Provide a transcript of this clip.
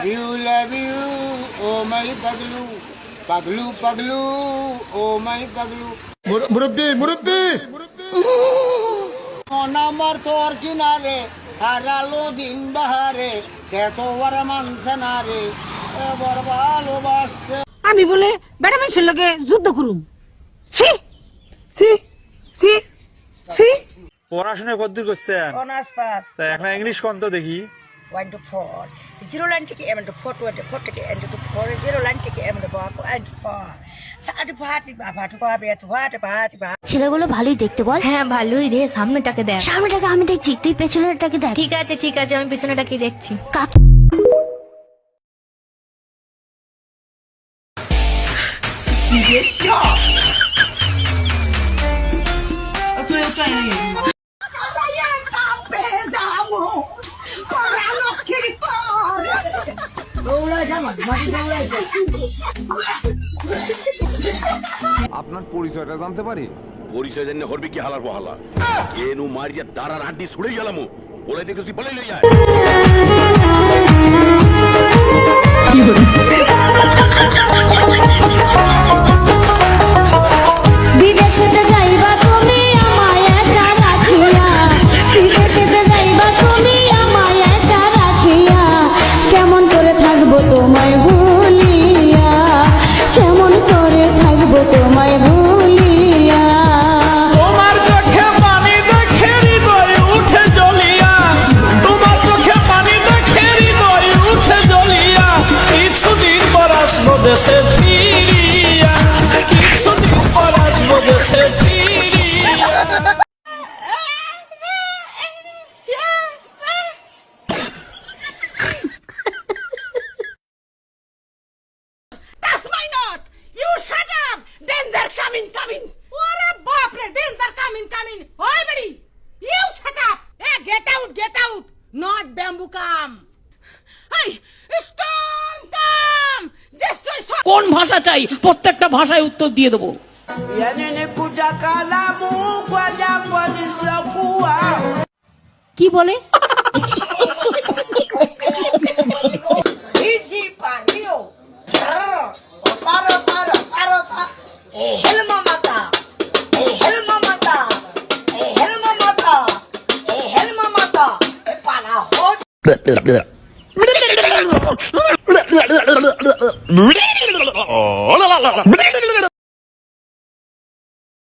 you, love you, oh my paglu, paglu, paglu, oh my paglu. মুরব্বি মন আমার তোর কিনারে হারালো দিন বাহারে কত বড় মানছে না রে এবার ভালোবাসছে। আমি বলে বেটা মানুষের লগে যুদ্ধ করুম। সি সি সি সি পড়াশোনা কতদূর করছেন? অনার্স পাস তা এখন ইংলিশ কোন তো দেখি। 1 to 4 0 লাইন থেকে m to 4 to 4 থেকে n to 4 0 লাইন থেকে m to 4 and 4 সাড়ে পাঁচ বাবা ছেলেগুলো ভালোই দেখতে বল। হ্যাঁ ভালোই রে, সামনেটাকে দেখ। সামনেটাকে আমি দেখছি, তুই পেছনেরটাকে দেখ। ঠিক আছে ঠিক আছে, আমি পিছনেটাকে দেখছি। কাকি আপনার পরিচয়টা জানতে পারি? পরিচয় জানি হরবি কি হালার বহালা এনু মারিয়া দাঁড়ার হাড্ডি ছুড়ে গেলাম বলে দেখেছি বলে লই যায়। বিদেশেতে যাইবা তুমি আমায় একা রাখিয়া, বিদেশেতে যাইবা তুমি আমায় একা রাখিয়া, কেমন করে থাকবো তোমায় ভুলিয়া, কেমন করে থাকবো তোমায় ভুলিয়া। তোমার চোখে পানি দেখে হৃদয় উঠে জ্বলিয়া, তোমার চোখে পানি দেখে হৃদয় উঠে জ্বলিয়া, কিছুদিন পর আসবো দেশে ফিরিয়া, কিছুদিন পর আসবো দেশে ফিরিয়া। That's my note. You shut up. Danger coming. ওরে বাপ রে, danger coming. ওই বেডি, you shut up. Hey, get out. Not bamboo come. Hey, storm come. Destroy. কোন ভাষা চাই? প্রত্যেকটা ভাষায় উত্তর দিয়ে দেবো। কি বলে?